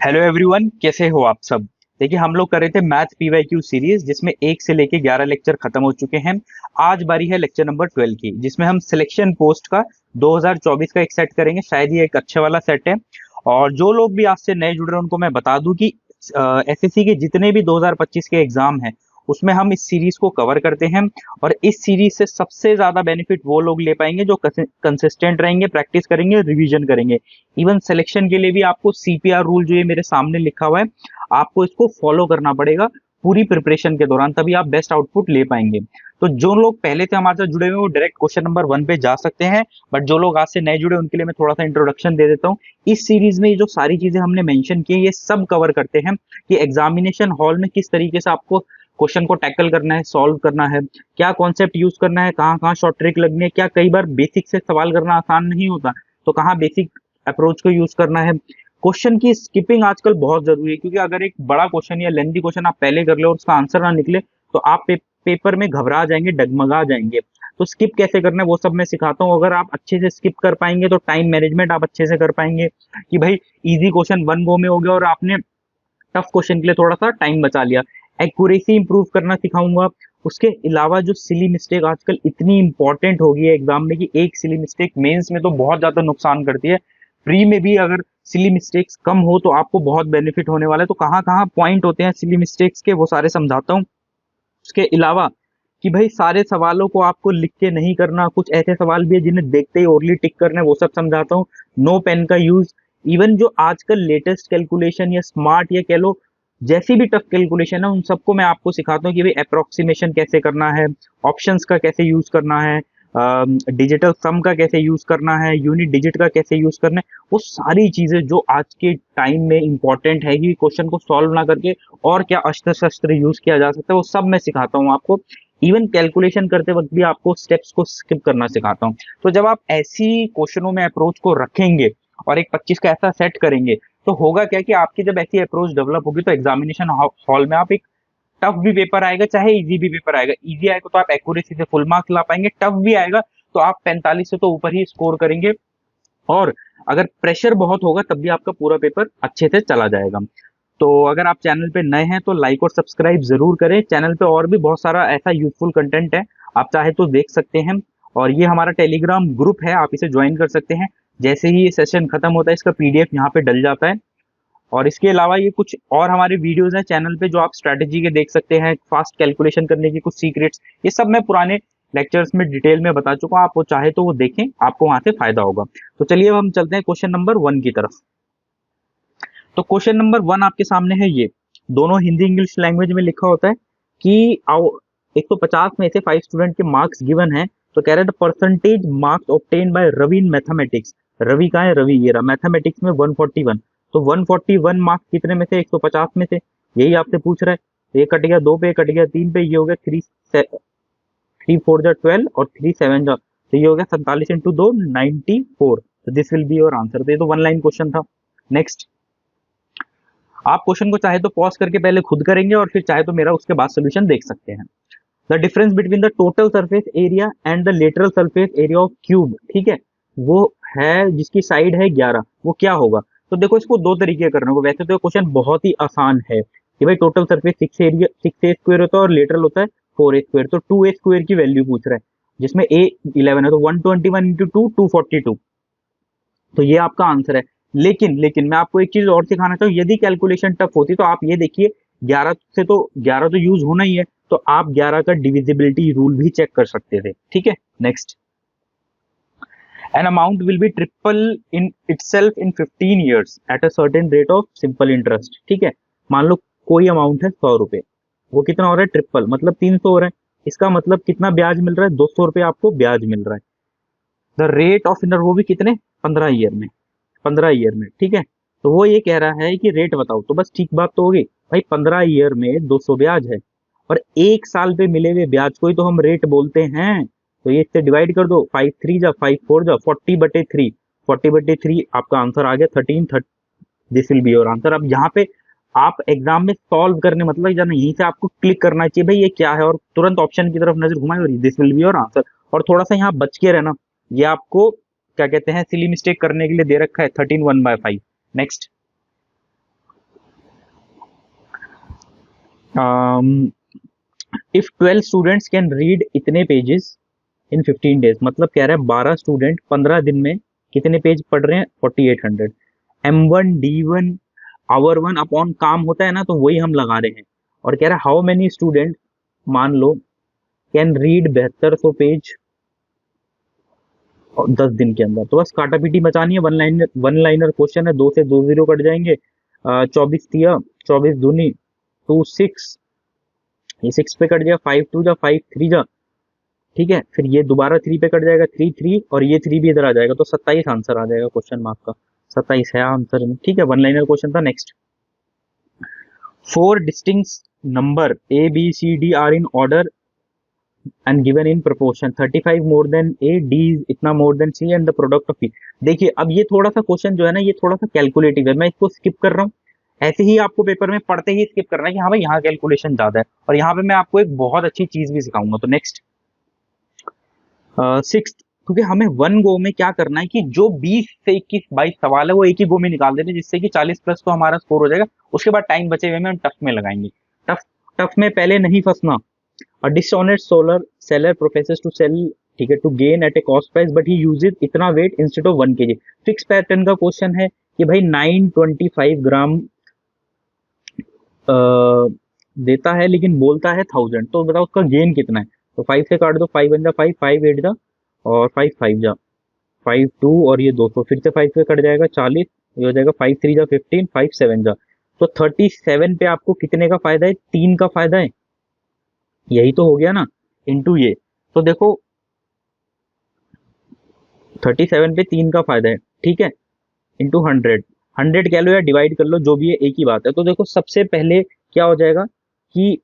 Hello everyone, कैसे हो आप सब। देखिए, हम लोग कर रहे थे मैथ पीवाईक्यू सीरीज जिसमें 1 से लेके 11 लेक्चर खत्म हो चुके हैं। आज बारी है लेक्चर नंबर 12 की, जिसमें हम सिलेक्शन पोस्ट का 2024 का एक सेट करेंगे। शायद ये एक अच्छे वाला सेट है। और जो लोग भी आज से नए जुड़ रहे हैं उनको मैं बता दूं कि एसएससी के जितने भी 2025 के एग्जाम हैं उसमें हम इस सीरीज को कवर करते हैं। और इस सीरीज से सबसे ज्यादा बेनिफिट वो लोग ले पाएंगे जो कंसिस्टेंट रहेंगे, प्रैक्टिस करेंगे, रिवीजन करेंगे। इवन सिलेक्शन के लिए भी आपको सीपीआर रूल जो ये मेरे सामने लिखा हुआ है, आपको इसको फॉलो करना पड़ेगा पूरी प्रिपरेशन के दौरान, तभी आप बेस्ट आउटपुट ले पाएंगे। तो जो लोग पहले से हमारे साथ जुड़े हुए हैं वो डायरेक्ट क्वेश्चन नंबर 1 पे जा सकते हैं। बट जो लोग आज से नए जुड़े उनके लिए मैं थोड़ा सा इंट्रोडक्शन दे देता हूँ। इस सीरीज में ये जो सारी चीजें हमने मेंशन की ये सब कवर करते हैं कि एग्जामिनेशन हॉल में किस तरीके से आपको क्वेश्चन को टैकल करना है, सॉल्व करना है, क्या कॉन्सेप्ट यूज करना है, कहाँ कहाँ शॉर्ट ट्रिक लगनी है, क्या कई बार बेसिक से सवाल करना आसान नहीं होता, तो कहाँ बेसिक अप्रोच को यूज करना है। क्वेश्चन की स्किपिंग आजकल बहुत जरूरी है, क्योंकि अगर एक बड़ा क्वेश्चन या लेंथी क्वेश्चन आप पहले कर ले और उसका आंसर ना निकले तो आप पेपर में घबरा जाएंगे, डगमगा जाएंगे। तो स्किप कैसे करना है वो सब मैं सिखाता हूँ। अगर आप अच्छे से स्किप कर पाएंगे तो टाइम मैनेजमेंट आप अच्छे से कर पाएंगे कि भाई इजी क्वेश्चन वन गो में हो गया और आपने टफ क्वेश्चन के लिए थोड़ा सा टाइम बचा लिया। एक्यूरेसी इंप्रूव करना सिखाऊंगा। उसके अलावा जो सिली मिस्टेक आजकल इतनी इंपॉर्टेंट हो गई है एग्जाम में कि एक सिली मिस्टेक मेंस में तो बहुत ज्यादा नुकसान करती है, प्री में भी अगर सिली मिस्टेक्स कम हो तो आपको बहुत बेनिफिट होने वाला है। तो कहाँ कहाँ पॉइंट होते हैं सिली मिस्टेक्स के वो सारे समझाता हूँ। उसके अलावा कि भाई सारे सवालों को आपको लिख के नहीं करना, कुछ ऐसे सवाल भी है जिन्हें देखते ही ओरली टिक करना है, वो सब समझाता हूँ। नो पेन का यूज। इवन जो आजकल लेटेस्ट कैलकुलेशन या स्मार्ट या कह लो जैसी भी टफ कैलकुलेशन है उन सबको मैं आपको सिखाता हूँ कि भाई अप्रोक्सीमेशन कैसे करना है, ऑप्शंस का कैसे यूज करना है, डिजिटल सम का कैसे यूज करना है, यूनिट डिजिट का कैसे यूज करना है। वो सारी चीजें जो आज के टाइम में इंपॉर्टेंट है कि क्वेश्चन को सॉल्व ना करके और क्या अस्त्र शस्त्र यूज किया जा सकता है, वो सब मैं सिखाता हूँ आपको। इवन कैलकुलेशन करते वक्त भी आपको स्टेप्स को स्किप करना सिखाता हूँ। तो जब आप ऐसी क्वेश्चनों में अप्रोच को रखेंगे और एक 25 का ऐसा सेट करेंगे तो होगा क्या कि आपकी जब ऐसी अप्रोच डेवलप होगी तो एग्जामिनेशन हॉल में आप एक टफ भी पेपर आएगा चाहे इजी भी पेपर आएगा, इजी आएगा तो आप एक्यूरेसी से फुल मार्क्स ला पाएंगे, टफ भी आएगा तो आप 45 से तो ऊपर ही स्कोर करेंगे। और अगर प्रेशर बहुत होगा तब भी आपका पूरा पेपर अच्छे से चला जाएगा। तो अगर आप चैनल पे नए हैं तो लाइक और सब्सक्राइब जरूर करें। चैनल पे और भी बहुत सारा ऐसा यूजफुल कंटेंट है, आप चाहे तो देख सकते हैं। और ये हमारा टेलीग्राम ग्रुप है, आप इसे ज्वाइन कर सकते हैं। जैसे ही ये सेशन खत्म होता है इसका पीडीएफ यहाँ पे डल जाता है। और इसके अलावा ये कुछ और हमारे वीडियोस हैं चैनल पे जो आप स्ट्रेटेजी के देख सकते हैं, फास्ट कैलकुलेशन करने की कुछ सीक्रेट्स, ये सब मैं पुराने लेक्चर्स में डिटेल में बता चुका हूँ। आप वो चाहे तो वो देखें, आपको वहां से फायदा होगा। तो चलिए अब हम चलते हैं क्वेश्चन नंबर 1 की तरफ। तो क्वेश्चन नंबर 1 आपके सामने है, ये दोनों हिंदी इंग्लिश लैंग्वेज में लिखा होता है कि 150 में से 5 स्टूडेंट के मार्क्स गिवन है। तो कह रहे थे percentage marks obtain by Ravi in mathematics. Ravi का है, रवि ये रहा, मैथमेटिक्स में 141। तो 141 मार्क्स कितने में से, 150 में से, यही आपसे पूछ रहा है। ये कट गया 2 पे, कट गया 3 पे, ये हो गया 3 4 जा 12 और 3 7 जा, तो ये हो गया 47 इंटू 2 94। तो this will be your answer. तो ये तो वन लाइन क्वेश्चन था। नेक्स्ट, आप क्वेश्चन को चाहे तो पॉज करके पहले खुद करेंगे और फिर चाहे तो मेरा उसके बाद सोल्यूशन देख सकते हैं। The difference between the total surface area and the lateral surface area of cube, ठीक है, वो है जिसकी साइड है 11, वो क्या होगा। तो देखो इसको दो तरीके करने को, वैसे तो क्वेश्चन बहुत ही आसान है कि भाई टोटल सरफेस 6 ए स्क्वायर होता है और लेटरल होता है 4 ए स्क्वायर, तो 2 ए स्क्वायर की वैल्यू पूछ रहा है जिसमें ए 11 है, तो 121 इंटू 2 242। तो ये आपका आंसर है। लेकिन लेकिन मैं आपको एक चीज और सिखाना चाहूँ, यदि कैलकुलेशन टफ होती तो आप ये देखिए 11 तो यूज होना ही है, तो आप 11 का डिविजिबिलिटी रूल भी चेक कर सकते थे। ठीक है, next, an amount will be triple in itself in 15 years at a certain rate of simple interest. ठीक है, मान लो कोई अमाउंट है 100 रुपए, वो कितना हो रहा है, ट्रिपल मतलब 300 हो रहा है। इसका मतलब कितना ब्याज मिल रहा है, 200 रुपए आपको ब्याज मिल रहा है। द रेट ऑफ इंटर, वो भी कितने, 15 ईयर में, 15 ईयर में। ठीक है, तो वो ये कह रहा है कि रेट बताओ, तो बस ठीक बात तो होगी भाई, 15 ईयर में 200 ब्याज है और 1 साल पे मिले हुए ब्याज को ही तो हम रेट बोलते हैं। तो ये इससे डिवाइड कर दो, 5 3 जा 5 4 जा 40/3, 40/3 आपका आंसर आ गया 13 this will be your answer. अब यहाँ पे आप एग्जाम में सॉल्व करने मतलब जाना, यहीं से आपको क्लिक करना चाहिए भाई ये क्या है, और तुरंत ऑप्शन की तरफ नजर घुमाए और this will be your answer. और थोड़ा सा यहाँ बच के रहना, ये आपको क्या कहते हैं सिली मिस्टेक करने के लिए दे रखा है 13 1/5। Next, if 12 students can read इतने पेजेस इन 15 डेज, मतलब कह रहा है 12 स्टूडेंट 15 दिन में कितने पेज पढ़ रहे हैं, 4800। M1 D1 hour one upon काम होता है ना, तो वही हम लगा रहे हैं। और कह रहा है हाउ मेनी स्टूडेंट मान लो कैन रीड 7200 पेज 10 दिन के अंदर। तो बस काटा पीटी बचानी है, वन लाइनर क्वेश्चन है, 2 से 2 जीरो कट जाएंगे। 24 दिया, 24 दूनी 26, ये 6 पे कट गया, 5 2 जा 5 3 जा, ठीक है। फिर ये दोबारा 3 पे कट जाएगा, 3 3, और ये 3 भी इधर आ जाएगा, तो 27 आंसर आ जाएगा क्वेश्चन मार्क का। 27 है आंसर में, ठीक है। वन लाइनर क्वेश्चन था। Next, 4 distinct number a b c d are in order and given in proportion, 35 more than a, d इतना more than c and the product of p. देखिए अब ये थोड़ा सा क्वेश्चन जो है ना, ये थोड़ा सा कैलकुलेटिव है, मैं इसको स्किप कर रहा हूँ। ऐसे ही आपको पेपर में पढ़ते ही स्किप करना है कि हाँ भाई यहाँ कैलकुलेशन ज्यादा है, और यहाँ पे मैं आपको एक बहुत अच्छी चीज भी सिखाऊंगा। तो नेक्स्ट, 6th, क्योंकि हमें वन गो में क्या करना है कि जो 20 से 21 22 सवाल है वो एक ही गो में निकाल देने, जिससे कि 40 प्लस तो हमारा स्कोर हो जाएगा। उसके बाद टाइम बचे हुए में हम टफ में लगाएंगे। टफ टफ में पहले नहीं फंसना। A dishonest seller professes to sell, ठीक है, to gain at a cost price, but he uses इतना weight instead of 1 kg। Fix pattern का क्वेश्चन है कि भाई 925 ग्राम देता है लेकिन बोलता है 1000, तो बताओ उसका गेन कितना है। तो 5 से काट दो, 5 वन जा 5, 5 8 जा, और 5 5 जा 5 2, और ये 200, फिर से 5 से कट जाएगा 40, ये हो जाएगा 5 3 जा 15, 5 7 जा, तो 37 पे आपको कितने का फायदा है, 3 का फायदा है। यही तो हो गया ना, इंटू ये। तो देखो 37 पे 3 का फायदा है, ठीक है, इंटू 100, 100 कह लो या डिवाइड कर लो, जो भी है एक ही बात है। तो देखो सबसे पहले क्या हो जाएगा कि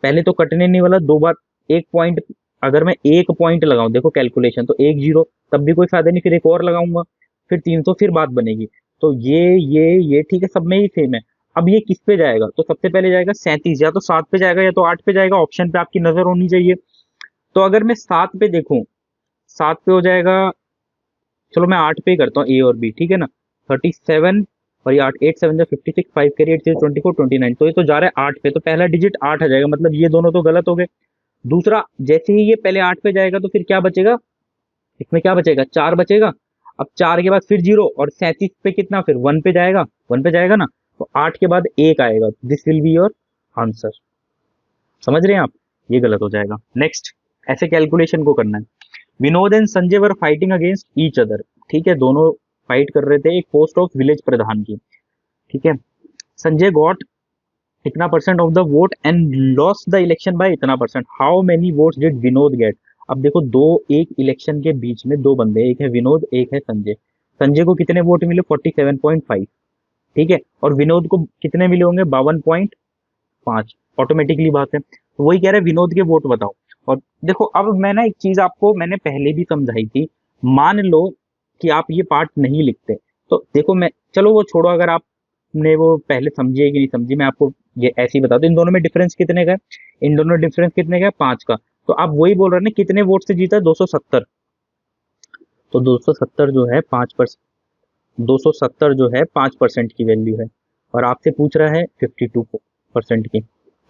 पहले तो कटने नहीं वाला, 2 बार 1 पॉइंट, अगर मैं 1 पॉइंट लगाऊं, देखो कैलकुलेशन तो 1 0, तब भी कोई फायदा नहीं, फिर एक और लगाऊंगा, फिर 300, फिर बात बनेगी। तो ये ठीक है, सब में ही सेम है। अब ये किस पे जाएगा, तो सबसे पहले जाएगा 37, या तो 7 पे जाएगा या तो 8 पे जाएगा, ऑप्शन पे आपकी नजर होनी चाहिए। तो अगर मैं 7 पे देखूं, 7 पे हो जाएगा, चलो मैं 8 पे ही करता हूँ, ए और बी, ठीक है ना। 37 और ये 8, 8 7 जा 56, 5 कैरी 8 24 29, तो ये तो जा रहा है 8 पे, तो पहला डिजिट 8 आ जाएगा, मतलब ये दोनों तो गलत हो गए। दूसरा, जैसे ही ये पहले 8 पे जाएगा तो फिर क्या बचेगा, इसमें क्या बचेगा, 4 बचेगा। अब 4 के बाद फिर 0, और 37 पे कितना, फिर 1 पे जाएगा, 1 पे जाएगा ना, तो 8 के बाद 1 आएगा, this will be your answer. समझ रहे हैं आप, ये गलत हो जाएगा। नेक्स्ट, ऐसे कैलकुलेशन को करना है। Vinod and Sanjay were fighting against each other, ठीक है, दोनों फाइट कर रहे थे एक पोस्ट ऑफ विलेज प्रधान की, ठीक है। संजय गॉट इतना percent of the vote and lost the election by इतना percent, how many votes did Vinod get. अब देखो एक इलेक्शन के बीच में दो बंदे, एक है विनोद एक है संजय। संजय को कितने वोट मिले, 47.5, ठीक है, और विनोद को कितने मिले होंगे, 52.5। ऑटोमेटिकली बात है, तो वही कह रहे हैं विनोद के वोट बताओ। और देखो अब मैं ना एक चीज आपको मैंने पहले भी समझाई थी, मान लो कि आप ये पार्ट नहीं लिखते, तो देखो मैं, चलो वो छोड़ो, अगर आपने वो पहले समझी है कि नहीं समझी, मैं आपको ये ऐसे ही बता दूं, इन दोनों में डिफरेंस कितने का है, इन दोनों डिफरेंस कितने का है, 5 का। तो आप वही बोल रहे हैं ना, कितने वोट से जीता, 270। तो 270 जो है 5%, 270 जो है 5% की वैल्यू है, और आपसे पूछ रहा है 52% की,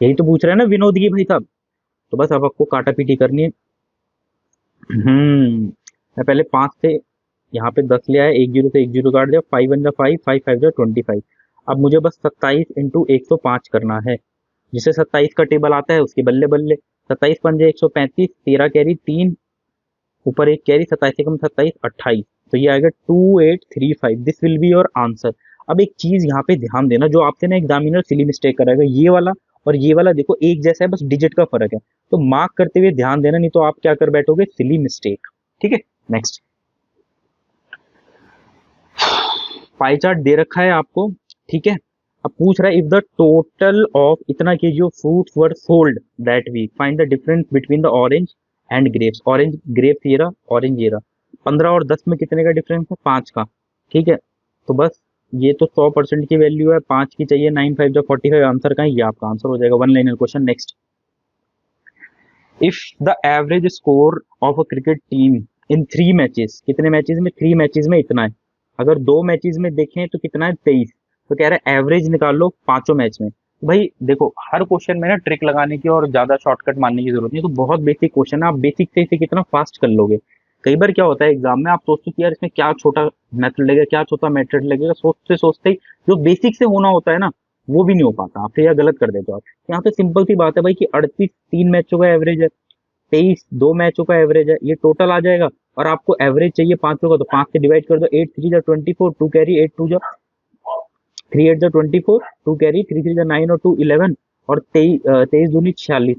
यही तो पूछ रहा है ना विनोद की भाई साहब। तो बस अब आपको काटा पीटी करनी है। मैं पहले 5 से यहाँ पे 10 ले आया, 1 जीरो से 1 जीरो काट दिया, 5 वन जा 5, 5 5 जा 25। अब मुझे बस 27 इंटू 105 करना है, जिसे 27 का टेबल आता है उसके बल्ले बल्ले। 27 पंजे 135, 13 कैरी 3, ऊपर एक कैरी, 27 से कम 27, 28, तो ये आएगा 2835, this will be your answer. अब एक चीज यहाँ पे ध्यान देना, जो आपसे ना एग्जामिनर सिली मिस्टेक कराएगा, ये वाला और ये वाला देखो एक जैसा है, बस डिजिट का फर्क है, तो मार्क करते हुए ध्यान देना, नहीं तो आप क्या कर बैठोगे, सिली मिस्टेक, ठीक है। नेक्स्ट, पाई चार्ट दे रखा है आपको, ठीक है। अब पूछ रहा है, इफ द टोटल ऑफ इतना KG of fruits were sold that week, find the difference between the orange and grapes. Orange grapes ये रहा, ऑरेंज ये रहा, 15 और 10 में कितने का डिफरेंस है, 5 का, ठीक है। तो बस ये तो 100% की वैल्यू है, 5 की चाहिए, 9 5 जो 45 आंसर का है, ये आपका आंसर हो जाएगा। One liner question. Next, if the average score of a cricket team in 3 matches, कितने मैचेस में, 3 मैचेस में इतना है। अगर 2 मैचेस में देखें तो कितना है, 23। तो कह रहा है एवरेज निकाल लो 5 मैच में, भाई देखो, हर क्वेश्चन में ना ट्रिक लगाने की और ज्यादा शॉर्टकट मारने की जरूरत नहीं है, तो बहुत बेसिक क्वेश्चन है, आप बेसिक से इसे कितना फास्ट कर लोगे। कई बार क्या होता है एग्जाम में, आप सोचते हो कि यार इसमें क्या छोटा मेथड लगेगा, क्या छोटा मेथड लगेगा, सोचते सोचते ही जो बेसिक से होना होता है ना, वो भी नहीं हो पाता, आप फिर यह गलत कर देते हो आप। यहाँ पे सिंपल सी बात है भाई कि 38 तीन मैचों का एवरेज है, 23 दो मैचों का एवरेज है, ये टोटल आ जाएगा। और आपको एवरेज चाहिए पांचों का, तो 5 से डिवाइड कर दो, 8 3 जा 24, 2 कैरी 8 2 जा 3 8 जा 24, 2 कैरी 3 3 जा 9 और 2 11, और 23 23 दूनी 46,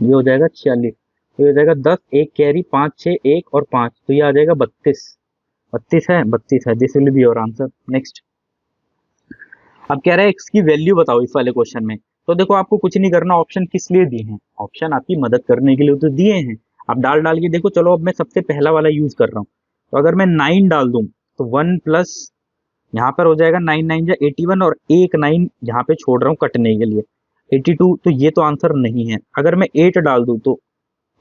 ये हो जाएगा 46। तो ये हो जाएगा 10, एक कैरी 5 6 1 और 5, तो ये आ जाएगा 32। 32 है, this will be your answer. Next. अब कह रहा है एक्स की वैल्यू बताओ इस वाले क्वेश्चन में। तो देखो, आपको कुछ नहीं करना, ऑप्शन किस लिए दिए हैं, ऑप्शन आपकी मदद करने के लिए तो दिए हैं। आप डाल डाल के देखो। चलो अब मैं सबसे पहला वाला यूज कर रहा हूँ। तो अगर मैं 9 डाल दूं, तो 1 प्लस यहाँ पर हो जाएगा 9 9 जा 81, और एक 9 यहाँ पे छोड़ रहा हूँ कटने के लिए 82, तो ये तो आंसर नहीं है। अगर मैं 8 डाल दूं, तो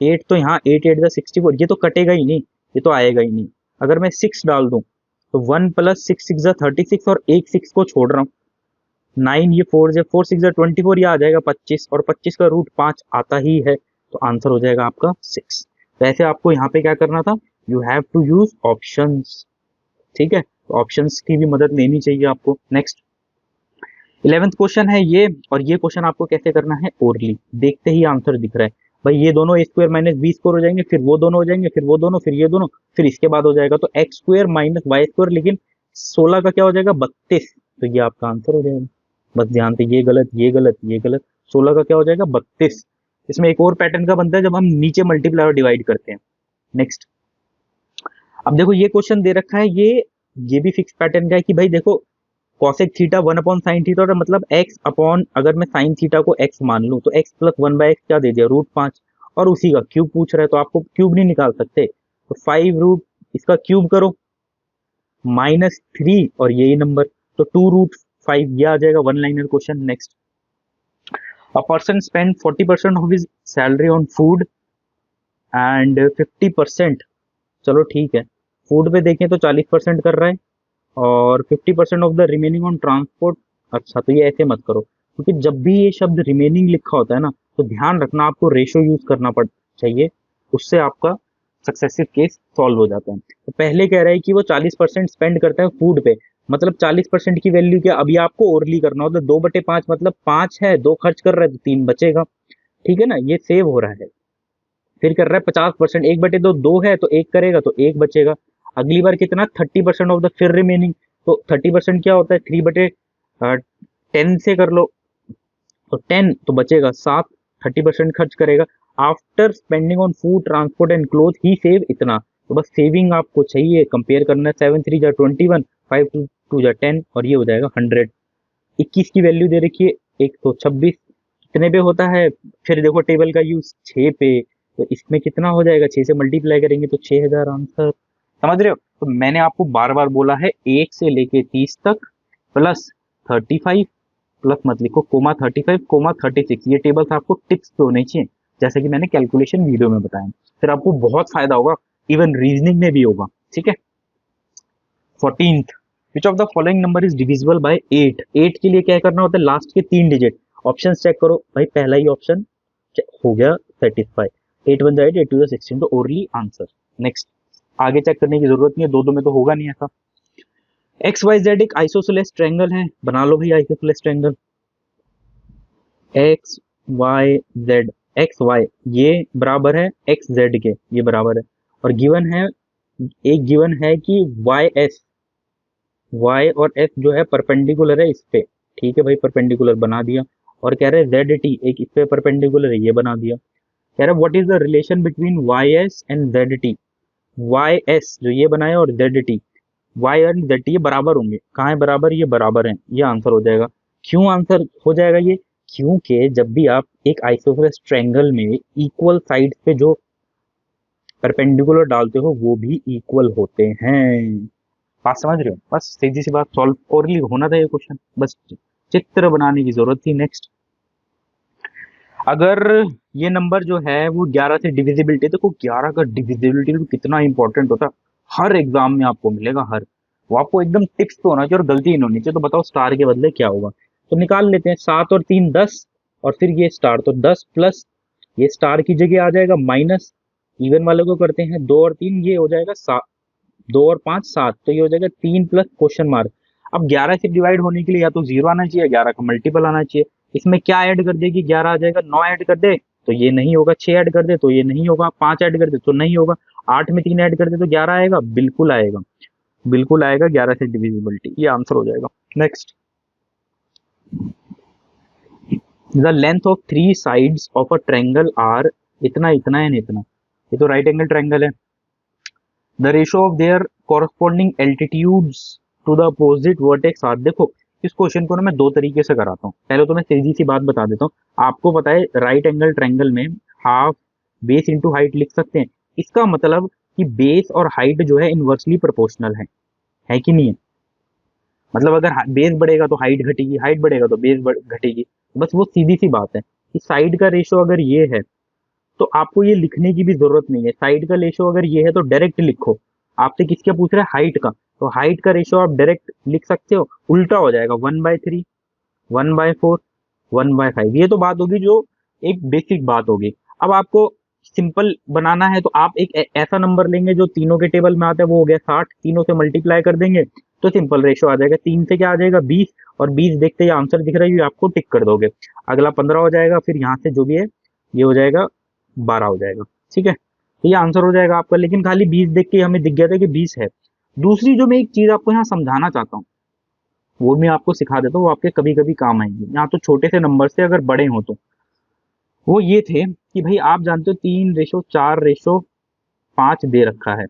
8 तो यहाँ 8 8 जा 64, ये तो कटेगा ही नहीं, ये तो आएगा ही नहीं। अगर मैं 6 डाल दूं, तो 1 प्लस 6 6 जा 36, और एक 6 को छोड़ रहा हूँ 9, ये 4 6 जा 24, ये आ जाएगा 25, और 25 का रूट 5 आता ही है, तो आंसर हो जाएगा आपका 6। वैसे आपको यहाँ पे क्या करना था, you have to use options. ठीक है, तो ऑप्शंस की भी मदद लेनी चाहिए आपको। नेक्स्ट 11th क्वेश्चन है ये, और ये क्वेश्चन आपको कैसे करना है, ओरली। देखते ही आंसर दिख रहा है भाई, ये दोनों ए स्क्वायर माइनस बी स्क्वायर हो जाएंगे, फिर वो दोनों हो जाएंगे, फिर वो दोनों, फिर ये दोनों, फिर इसके बाद हो जाएगा तो x square minus y square, लेकिन 16 का क्या हो जाएगा 32, तो ये आपका आंसर हो जाएगा। बस ध्यान से, ये गलत ये गलत ये गलत, 16 का क्या हो जाएगा 32। इसमें एक और पैटर्न का बनता है जब हम नीचे मल्टीप्लाई और डिवाइड करते हैं। नेक्स्ट। अब देखो ये क्वेश्चन दे रखा है, ये भी फिक्स पैटर्न का है कि भाई देखो, कॉसेक थीटा 1/sin थीटा, और मतलब एक्स अपॉन, अगर मैं साइन थीटा को एक्स मान लूं, तो एक्स प्लस 1/x क्या दे दिया, रूट 5, और उसी का क्यूब पूछ रहा है, तो आपको क्यूब नहीं निकाल सकते, तो 5 रूट इसका क्यूब करो -3, और यही नंबर, तो 2 रूट 5, ये आ जाएगा one liner question. Next. A person spend 40% of his salary on food and 50%, चलो ठीक है, फूड पे देखें तो 40% कर रहा है, और 50% of the remaining on transport. अच्छा, तो ये ऐसे मत करो, क्योंकि जब भी ये शब्द रिमेनिंग लिखा होता है ना, तो ध्यान रखना आपको रेशो यूज करना पड़ चाहिए, उससे आपका सक्सेसिव केस सॉल्व हो जाता है। तो पहले कह रहा है कि वो 40% स्पेंड करता है फूड पे, मतलब 40% की वैल्यू क्या, अभी आपको ओरली करना हो तो 2/5, मतलब 5 है, 2 खर्च कर रहा है तो 3 बचेगा। ठीक है ना, ये सेव हो रहा है। फिर कर रहा है 50%, 1/2 है तो एक करेगा तो एक बचेगा। अगली बार कितना, 30% ऑफ द फिर रिमेनिंग, तो 30% क्या होता है, 3/10 से कर लो, तो 10 तो बचेगा 7, 30% खर्च करेगा। After spending on food transport and cloth he save इतना, तो बस सेविंग आपको चाहिए, कंपेयर करना है, 7 3 जा 21, 5 2 जा 10, और ये हो जाएगा 100। 21 की वैल्यू दे रखी है 126, कितने पे होता है, फिर देखो टेबल का यूज 6 पे, तो इसमें कितना हो जाएगा, 6 से मल्टीप्लाई करेंगे तो 6000 आंसर। समझ रहे हो, तो मैंने आपको बार बार बोला है 1 से लेके 30 तक प्लस 35, प्लस मत लिखो, कोमा 35 कोमा 36, ये टेबल्स आपको टिप्स पे होने चाहिए, जैसे कि मैंने कैलकुलेशन वीडियो में बताया, फिर आपको बहुत फायदा होगा, इवन रीजनिंग में भी होगा। ठीक है। 14th, which of the following number is divisible by 8। 8 के लिए क्या करना होता है, लास्ट के 3 डिजिट। ऑप्शन चेक करो भाई, पहला ही ऑप्शन हो गया सेटिस्फाई, 8 1 जा 8, 8 2 जा 16, तो ओरली आंसर। नेक्स्ट। आगे चेक करने की जरूरत नहीं है, दो दो में तो होगा नहीं ऐसा। एक्स वाई जेड एक आइसोसेलेस ट्रायंगल है, बना लो भाई isosceles triangle. X Y Z, X Y ये बराबर है एक्स जेड के, ये बराबर है, और गिवन है, एक गिवन है कि वाई एस, वाई और एस जो है परपेंडिकुलर है इस पे। ठीक है भाई, परपेंडिकुलर बना दिया। और कह रहे हैं जेड टी एक इस पे परपेंडिकुलर है, ये बना दिया। कह रहा है what is the relation between Y S and Z T. Y S जो ये बनाया और Z T, Y and Z T ये बराबर होंगे, कहाँ है बराबर, ये बराबर है, ये आंसर हो जाएगा। क्यों आंसर हो जाएगा ये, क्योंकि जब भी आप एक आइसोसेलेस ट्रायंगल में इक्वल साइड्स पे जो परपेंडिकुलर डालते हो वो भी इक्वल होते हैं। बात समझ रहे हो, बस सीधी सी बात, सॉल्व ओरली होना था ये क्वेश्चन, बस चित्र बनाने की जरूरत थी। नेक्स्ट। अगर ये नंबर जो है वो 11 से डिविजिबिलिटी, देखो 11 का डिविजिबिलिटी तो कितना इंपॉर्टेंट होता है, हर एग्जाम में आपको मिलेगा, हर, वो आपको एकदम टिप्स पे होना चाहिए और गलती नहीं होनी चाहिए। तो बताओ स्टार के बदले क्या होगा, तो निकाल लेते हैं, 7 और 3 10, और फिर ये स्टार, तो 10 प्लस ये स्टार की जगह आ जाएगा माइनस, इवन वाले को करते हैं, 2 और 3 ये हो जाएगा 7, 2 और 5 7, तो ये हो जाएगा 3 प्लस क्वेश्चन मार्क। अब 11 से डिवाइड होने के लिए या तो 0 आना चाहिए, 11 का मल्टीपल आना चाहिए। इसमें क्या ऐड कर दे कि 11 आ जाएगा, 9 ऐड कर दे तो ये नहीं होगा, 6 ऐड कर दे तो ये नहीं होगा, 5 ऐड कर दे तो नहीं होगा, 8 में 3 ऐड कर दे तो 11 आएगा, बिल्कुल आएगा, बिल्कुल आएगा 11 से डिविजिबिलिटी, ये आंसर हो जाएगा। Next, the length of 3 sides of a triangle are इतना इतना एंड इतना, ये तो राइट एंगल ट्रायंगल है। The ratio of their corresponding altitudes to the opposite vertex are, देखो इस क्वेश्चन को ना मैं दो तरीके से कराता हूँ। पहले तो मैं सीधी सी बात बता देता हूँ, आपको पता है राइट एंगल ट्रायंगल में हाफ बेस इंटू हाइट लिख सकते हैं। इसका मतलब कि बेस और हाइट जो है इनवर्सली प्रोपोर्शनल है कि नहीं है? मतलब अगर बेस बढ़ेगा तो हाइट घटेगी, हाइट बढ़ेगा तो बेस घटेगी, बस वो सीधी सी बात है कि साइड का रेशियो अगर ये है तो आपको ये लिखने की भी जरूरत नहीं है। साइड का रेशियो अगर ये है तो डायरेक्ट लिखो। आपसे किसका पूछ रहा है? हाइट का, तो हाइट का रेशियो आप डायरेक्ट लिख सकते हो, उल्टा हो जाएगा 1/3, 1/4, 1/5। ये तो बात होगी जो एक बेसिक बात होगी। अब आपको सिंपल बनाना है तो आप एक ऐसा नंबर लेंगे जो तीनों के टेबल में आता है, वो हो गया 60, तीनों से मल्टीप्लाई कर देंगे तो सिंपल रेशियो आ जाएगा। 3 से क्या आ जाएगा? 20, और 20 देखते ही आंसर दिख रहा है, ये आपको टिक कर दोगे। अगला 15 हो जाएगा, फिर यहाँ से जो भी है ये हो जाएगा 12 हो जाएगा, ठीक है? तो ये आंसर हो जाएगा आपका, लेकिन खाली 20 देख के हमें दिख गया था कि 20 है। दूसरी जो मैं एक चीज आपको यहाँ समझाना चाहता हूँ वो मैं आपको सिखा देता हूँ, वो आपके कभी कभी काम आएंगे। यहाँ तो छोटे से नंबर से अगर बड़े हो तो वो ये थे कि भाई आप जानते हो 3:4:5 दे रखा है।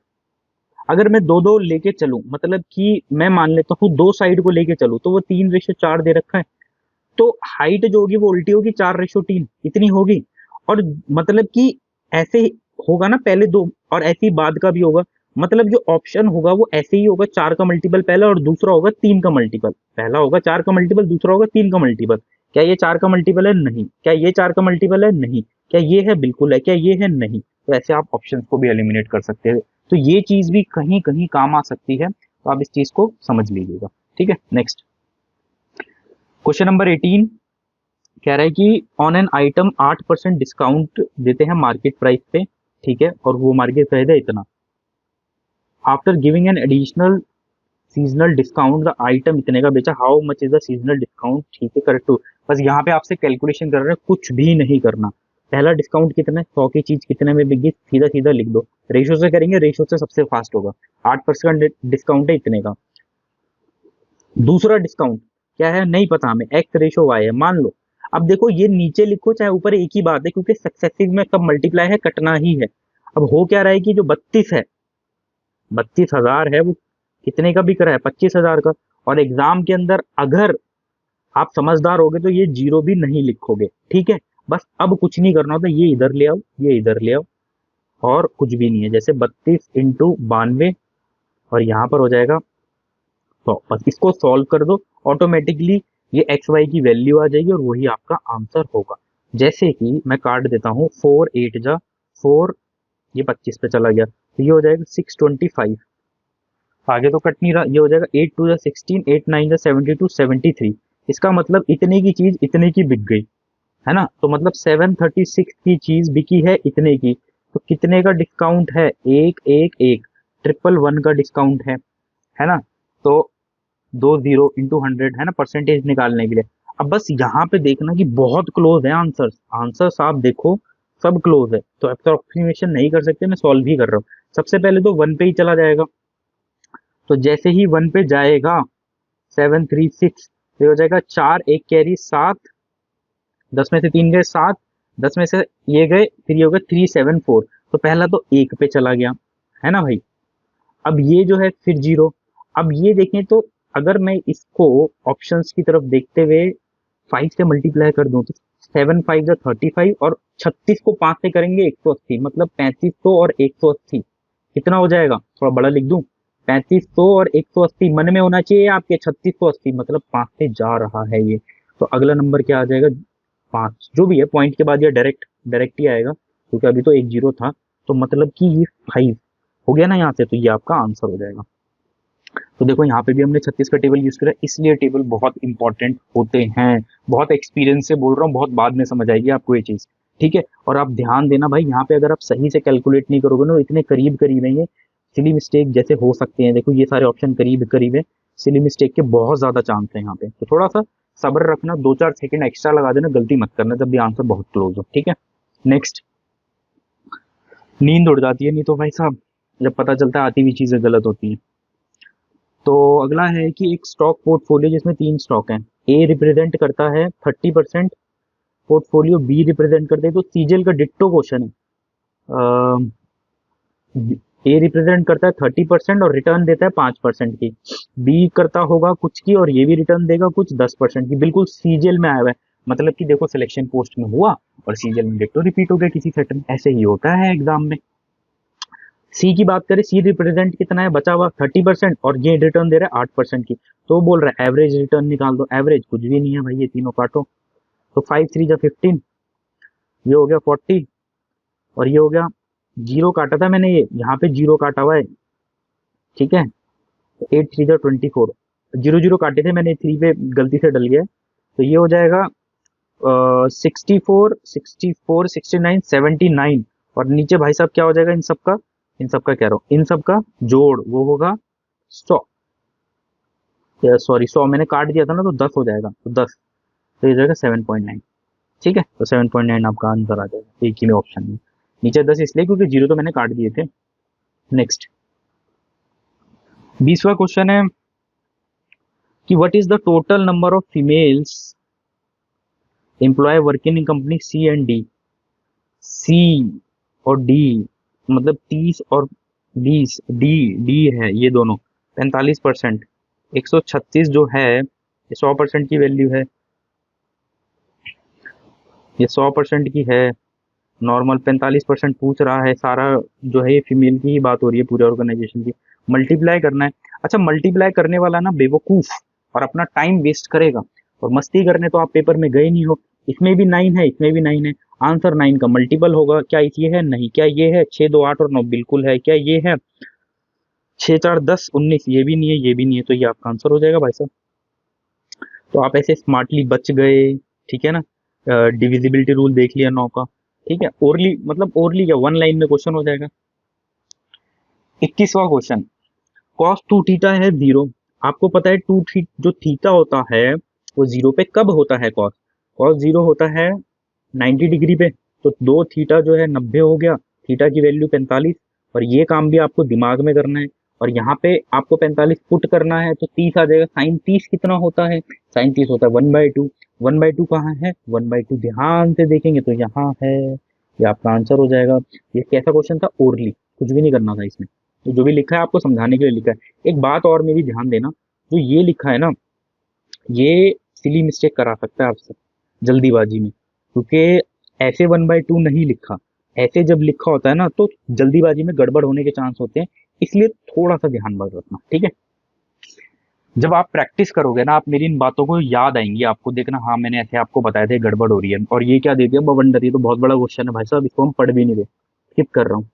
अगर मैं 2-2 लेके चलूं, मतलब कि मैं मान लेता हूँ 2 साइड को लेके चलूं, तो वो 3:4 दे रखा है, तो हाइट जो होगी वो उल्टी होगी, 4:3 इतनी होगी। और मतलब कि ऐसे होगा ना, पहले दो और ऐसी बाद का भी होगा, मतलब जो ऑप्शन होगा वो ऐसे ही होगा, 4 का मल्टीपल पहला और दूसरा होगा 3 का मल्टीपल। पहला होगा 4 का मल्टीपल, दूसरा होगा 3 का मल्टीपल। क्या ये 4 का मल्टीपल है? नहीं। क्या ये 4 का मल्टीपल है? नहीं। क्या ये है? बिल्कुल है। क्या ये है? नहीं। तो ऐसे आप ऑप्शन को भी एलिमिनेट कर सकते हैं। तो ये चीज भी कहीं कहीं काम आ सकती है, तो आप इस चीज को समझ लीजिएगा, ठीक है? नेक्स्ट, क्वेश्चन नंबर 18 कह रहा है कि ऑन एन आइटम 8% डिस्काउंट देते हैं मार्केट प्राइस पे, ठीक है, और वो मार्केट प्राइस है इतना। After giving an additional seasonal discount the item इतने का बेचा, how much is the seasonal discount, ठीक है, करेक्ट टू। बस यहाँ पे आपसे कैलकुलेशन कर रहे हैं, कुछ भी नहीं करना। पहला डिस्काउंट कितना है? 100 की चीज कितने में बिकी? सीधा सीधा लिख दो, रेशो से करेंगे, रेशो से सबसे फास्ट होगा। 8% डिस्काउंट है इतने का। दूसरा डिस्काउंट क्या है? नहीं पता हमें, X/Y है मान लो। अब देखो ये नीचे लिखो चाहे ऊपर, एक ही बात है, क्योंकि सक्सेसिव में सब मल्टीप्लाई है, कटना ही है। अब हो क्या रहा है कि जो 32 है, 32,000 है, वो कितने का बिक रहा है? 25,000 का। और एग्जाम के अंदर अगर आप समझदार होगे तो ये जीरो भी नहीं लिखोगे, ठीक है? बस अब कुछ नहीं करना होता, ये इधर ले आओ, ये इधर ले आओ, और कुछ भी नहीं है। जैसे 32 इंटू 92, और यहाँ पर हो जाएगा 100। बस इसको सॉल्व कर दो, ऑटोमेटिकली ये एक्स वाई की वैल्यू आ जाएगी और वही आपका आंसर होगा। जैसे कि मैं काट देता हूँ, 4 8 जा 4, ये 25 पे चला गया, तो ये हो जाएगा 625। आगे तो कट नहीं रहा, ये हो जाएगा 8 2 जा 16, 8 9 जा 72, 73। इसका मतलब इतने की चीज इतने की बिक गई, है ना? तो मतलब 736 की चीज बिकी है इतने की, तो कितने का डिस्काउंट है? 1 1 1, 111 का डिस्काउंट है ना? तो 20 × 100 है ना, परसेंटेज निकालने के लिए। अब बस यहाँ पे देखना कि बहुत क्लोज है आंसर्स, आंसर्स आप देखो सब क्लोज है, तो अप्रोक्सीमेशन नहीं कर सकते, मैं सॉल्व ही कर रहा हूँ। सबसे पहले तो 1 पे ही चला जाएगा, तो जैसे ही 1 पे जाएगा 736, तो हो जाएगा 4 1 कैरी 7, 10 में से 3 गए 7, 10 में से ये गए, फिर ये हो गया 374। तो पहला तो 1 पे चला गया, है ना भाई? अब ये जो है फिर 0। अब ये देखें तो अगर मैं इसको ऑप्शंस की तरफ देखते हुए 5 से मल्टीप्लाई कर दूं तो 7 5 जा 35, और 36 को 5 से करेंगे 180, मतलब 3500 और 180 कितना हो जाएगा? थोड़ा बड़ा लिख दूं, 3500 और 180 मन में होना चाहिए आपके 3680, मतलब 5 से जा रहा है ये। तो अगला नंबर क्या आ जाएगा? 5, जो भी है पॉइंट के बाद ये डायरेक्ट डायरेक्ट ही आएगा, क्योंकि अभी तो एक जीरो था, तो मतलब कि ये 5 हो गया ना यहाँ से, तो ये आपका आंसर हो जाएगा। तो देखो यहाँ पे भी हमने 36 का टेबल यूज करा, इसलिए टेबल बहुत इंपॉर्टेंट होते हैं। बहुत एक्सपीरियंस से बोल रहा हूँ, बहुत बाद में समझ आएगी आपको ये चीज। ठीक है, और आप ध्यान देना भाई, यहाँ पे अगर आप सही से कैलकुलेट नहीं करोगे ना, इतने करीब करीब है ये, सिली मिस्टेक जैसे हो सकते हैं। देखो ये सारे ऑप्शन करीब करीब है, सिली मिस्टेक के बहुत ज्यादा चांस है यहाँ पे। तो थोड़ा सा सब्र रखना, 2-4 सेकंड एक्स्ट्रा लगा देना, गलती मत करना जब भी आंसर बहुत क्लोज हो। ठीक है, नेक्स्ट। नींद उड़ जाती है नहीं तो भाई साहब, जब पता चलता है आती हुई चीजें गलत होती हैं। तो अगला है कि एक स्टॉक पोर्टफोलियो जिसमें 3 स्टॉक हैं, ए रिप्रेजेंट करता है 30% पोर्टफोलियो, बी रिप्रेजेंट करते हैं, तो सीजल का डिट्टो क्वेश्चन है। ए रिप्रेजेंट करता है 30% और रिटर्न देता है 5% की, बी करता होगा कुछ की और ये भी रिटर्न देगा कुछ 10% की, बिल्कुल सीजल में आया हुआ है। मतलब कि देखो सिलेक्शन पोस्ट में हुआ और सीजल में डिट्टो रिपीट हो गया किसी सेट में, ऐसे ही होता है एग्जाम में। सी की बात करें, सी रिप्रेजेंट कितना है बचा हुआ 30% और ये रिटर्न दे रहा है 8% की, तो वो बोल रहा है एवरेज रिटर्न निकाल दो। एवरेज कुछ भी नहीं है भाई, ये तीनों काटो, तो 5×3 = 15, ये हो गया 40 और ये हो गया, जीरो काटा था मैंने, ये यहाँ पे जीरो काटा हुआ है। ठीक है, 8×3 = 24, जीरो जीरो काटे थे मैंने, 3 पे गलती से डल गया, तो ये हो जाएगा 64, 64, 69, 79 और नीचे भाई साहब क्या हो जाएगा इन सबका कह रहा हूँ, इन सबका जोड़ वो होगा 100। सॉरी 100 मैंने काट दिया था ना, तो 10 हो जाएगा, तो 10, तो ये जाएगा 7.9। ठीक है, तो 7.9 आपका आंसर आ जाएगा एक ही में ऑप्शन में। नीचे 10 इसलिए क्योंकि जीरो तो मैंने काट दिए थे। नेक्स्ट, 20वां क्वेश्चन है कि what is the total number of females employ working in company C and D. C और डी मतलब 30 और 20, डी डी है ये दोनों, 45%, 136 जो है ये 100% की वैल्यू है, ये 100% की है नॉर्मल। 45% पूछ रहा है, सारा जो है ये फीमेल की ही बात हो रही है पूरे ऑर्गेनाइजेशन की। मल्टीप्लाई करना है, अच्छा मल्टीप्लाई करने वाला ना बेवकूफ और अपना टाइम वेस्ट करेगा, और मस्ती करने तो आप पेपर में गए नहीं हो। इसमें भी 9 है, इसमें भी 9 है, आंसर 9 का मल्टीपल होगा क्या ये है, नहीं। क्या ये है 6, 2, 8 और 9 बिल्कुल है। क्या ये है 6, 4, 10, 19, ये भी नहीं है, ये भी नहीं है, तो ये आपका आंसर हो जाएगा भाई साहब। तो आप ऐसे स्मार्टली बच गए। ठीक है ना, डिविजिबिलिटी रूल देख लिया 9 का। ठीक है, ओरली मतलब ओरली क्या, 1 लाइन में क्वेश्चन हो जाएगा। 21वां क्वेश्चन, कॉस 2 थीटा है 0। आपको पता है जो थीटा होता है वो 0 पे कब होता है। कॉस कॉस 0 होता है 90 डिग्री पे, तो 2 थीटा जो है 90 हो गया, थीटा की वैल्यू 45, और ये काम भी आपको दिमाग में करना है। और यहाँ पे आपको 45 पुट करना है, तो 30 आ जाएगा। साइन 30 कितना होता है, साइन 30 होता है 1/2। 1/2 कहाँ है, 1/2 ध्यान से देखेंगे तो यहाँ है, ये आपका आंसर हो जाएगा। ये कैसा क्वेश्चन था, ओरली, कुछ भी नहीं करना था इसमें, तो जो भी लिखा है आपको समझाने के लिए लिखा है। एक बात और मेरी ध्यान देना, जो ये लिखा है ना, ये सिली मिस्टेक करा सकता है आपसे जल्दीबाजी में, क्योंकि ऐसे 1/2 नहीं लिखा। ऐसे जब लिखा होता है ना तो जल्दीबाजी में गड़बड़ होने के चांस होते हैं, इसलिए थोड़ा सा ध्यान रखना। ठीक है, जब आप प्रैक्टिस करोगे ना, आप मेरी इन बातों को याद आएंगी, आपको देखना हाँ मैंने ऐसे आपको बताया था गड़बड़ हो रही है, और ये क्या दे दिया बवंडर, ये तो बहुत बड़ा क्वेश्चन है भाई साहब, इसको हम पढ़ भी नहीं रहे, स्किप कर रहा हूँ।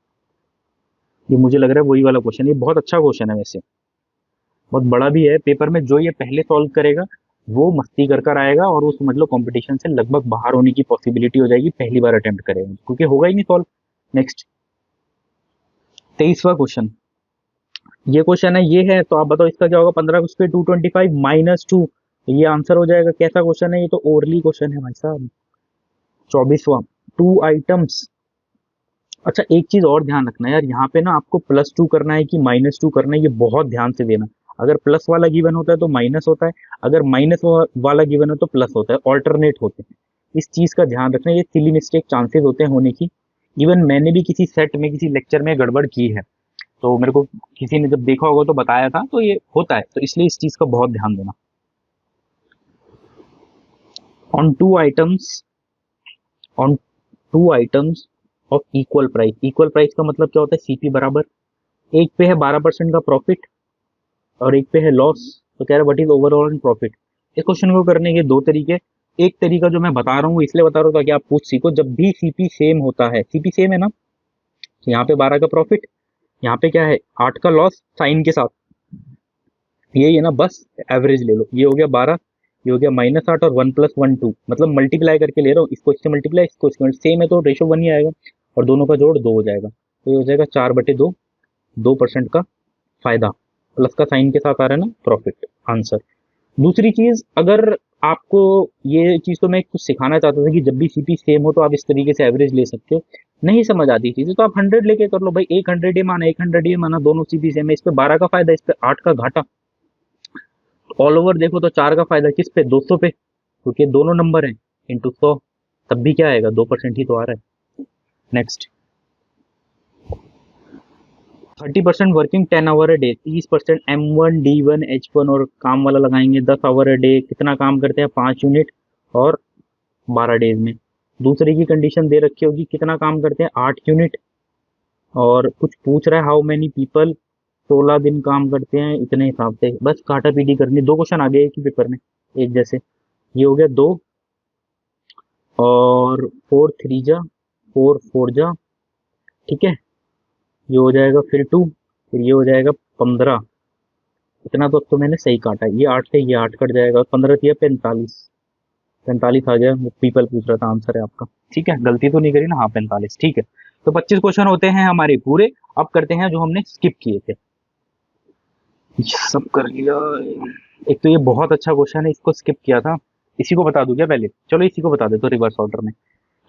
ये मुझे लग रहा है वही वाला क्वेश्चन, ये बहुत अच्छा क्वेश्चन है वैसे, बहुत बड़ा भी है पेपर में। जो ये पहले सॉल्व करेगा वो मस्ती कर कर आएगा, और वो समझ लो कंपटीशन से लगभग बाहर होने की पॉसिबिलिटी हो जाएगी, पहली बार अटेम्प्ट करेगा क्योंकि होगा ही नहीं सॉल्व। नेक्स्ट, 23वां क्वेश्चन, ये क्वेश्चन है, ये है, तो आप बताओ इसका क्या होगा। 15 × 225 - 2, ये आंसर हो जाएगा। कैसा क्वेश्चन है, ये तो ओरली क्वेश्चन है भाई साहब। 24वां, 2 आइटम्स। अच्छा एक चीज और ध्यान रखना यार, यहाँ पे ना आपको +2 करना है कि -2 करना है, ये बहुत ध्यान से देना। अगर प्लस वाला गिवन होता है तो माइनस होता है, अगर माइनस वाला गिवन हो तो प्लस होता है, ऑल्टरनेट होते हैं। इस चीज का ध्यान रखना, ये सिली मिस्टेक चांसेस होते हैं होने की। इवन मैंने भी किसी सेट में किसी लेक्चर में गड़बड़ की है, तो मेरे को किसी ने जब देखा होगा तो बताया था, तो ये होता है, तो इसलिए इस चीज का बहुत ध्यान देना। On two items on two items of equal price का मतलब क्या होता है, सीपी बराबर, एक पे है 12% का प्रॉफिट और एक पे है लॉस, तो कह रहा है व्हाट इज ओवरऑल प्रॉफिट। इस क्वेश्चन को करने के 2 तरीके। एक तरीका जो मैं बता रहा हूँ इसलिए बता रहा हूँ ताकि आप पूछ सीखो, जब भी सीपी सेम होता है, सीपी सेम है ना, तो यहाँ पे 12 का प्रॉफिट, यहाँ पे क्या है 8 का लॉस साइन के साथ, यही है ना, बस एवरेज ले लो। ये हो गया 12, ये हो गया -8 और 1 + 1 2, मतलब मल्टीप्लाई करके ले रहा हूँ, इसको इससे मल्टीप्लाई, इसको इसको सेम है तो रेशो 1 ही आएगा, और दोनों का जोड़ 2 हो जाएगा, तो ये हो जाएगा 4/2, 2% का फायदा, प्लस का साइन के साथ आ रहा है ना, प्रॉफिट आंसर। दूसरी चीज, अगर आपको ये चीज तो मैं कुछ सिखाना चाहता था कि जब भी सीपी सेम हो तो आप इस तरीके से एवरेज ले सकते हो। नहीं समझ आती चीजें तो आप 100 लेके कर लो भाई, एक 100 ये माना, एक 100 ये माना, दोनों सीपी सेम है, इस पे 12 का फायदा, इस पे 8 का घाटा। ऑल ओवर देखो तो 4 का फायदा किस पे, 200 पे, क्योंकि दोनों नंबर हैं, इंटू 100, तब भी क्या आएगा, 2% ही तो आ रहा है। Next, 30% working 10 hour a day, 30% M1 D1 H1 और काम वाला लगाएंगे 10 आवर अ डे, कितना काम करते हैं 5 यूनिट और 12 डेज में। दूसरे की कंडीशन दे रखी होगी कितना काम करते हैं 8 यूनिट, और कुछ पूछ रहा है हाउ मेनी पीपल 16 दिन काम करते हैं इतने हिसाब से, बस काटा पीटी करनी। दो क्वेश्चन आ गए एक ही पेपर में, एक जैसे। ये हो गया 2, और 4 3 जा 4 4 जा, ठीक है, ये हो जाएगा फिर 2, फिर ये हो जाएगा 15। इतना तो मैंने सही काटा, ये 8 से ये 8 कट जाएगा, 15 × 45, 45 आ गया, वो पीपल पूछ रहा था, आंसर है आपका। ठीक है, गलती तो नहीं करी ना, हाँ 45, ठीक है। तो 25 क्वेश्चन होते हैं हमारे पूरे। अब करते हैं जो हमने स्किप किए थे, ये सब कर लिया। एक तो ये बहुत अच्छा क्वेश्चन है, इसको स्किप किया था, इसी को बता दूं क्या पहले, चलो इसी को बता दे तो रिवर्स ऑर्डर में।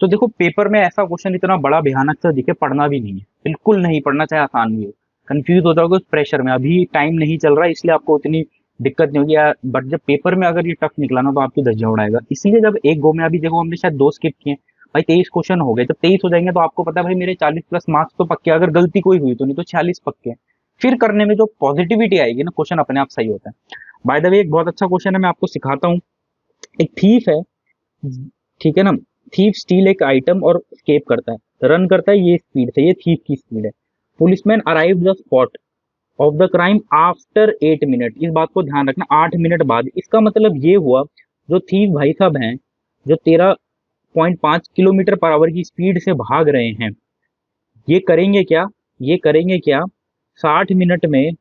तो देखो पेपर में ऐसा क्वेश्चन इतना बड़ा भयानक सा दिखे, पढ़ना भी नहीं है, बिल्कुल नहीं पढ़ना, चाहे आसान भी हो। कंफ्यूज हो जाओगे उस प्रेशर में, अभी टाइम नहीं चल रहा है इसलिए आपको उतनी दिक्कत नहीं होगी यार, बट जब पेपर में अगर ये टफ निकला ना तो आपकी धज्जियां उड़ाएगा। इसलिए जब एक गो में, अभी देखो हमने शायद 2 स्किप किए, भाई 23 क्वेश्चन हो गए, जब 23 हो जाएंगे तो आपको पता है भाई मेरे 40+ मार्क्स तो पक्के, अगर गलती कोई हुई तो, नहीं तो 46 पक्के। फिर करने में जो पॉजिटिविटी आएगी ना, क्वेश्चन अपने आप सही होता है। बाय द वे, एक बहुत अच्छा क्वेश्चन है, मैं आपको सिखाता हूँ। एक थीफ है, ठीक है ना, थीफ स्टील एक आइटम और स्केप करता है, रन करता है ये स्पीड से, ये थीफ की स्पीड है। Policeman arrive the spot of the crime after 8 minute, इस बात को ध्यान रखना, 8 मिनट बाद। इसका मतलब ये हुआ, जो थीफ भाई साहब हैं, जो 13.5 किलोमीटर पर आवर की स्पीड से भाग रहे हैं, ये करेंगे क्या, ये करेंगे क्या, 60 मिनट में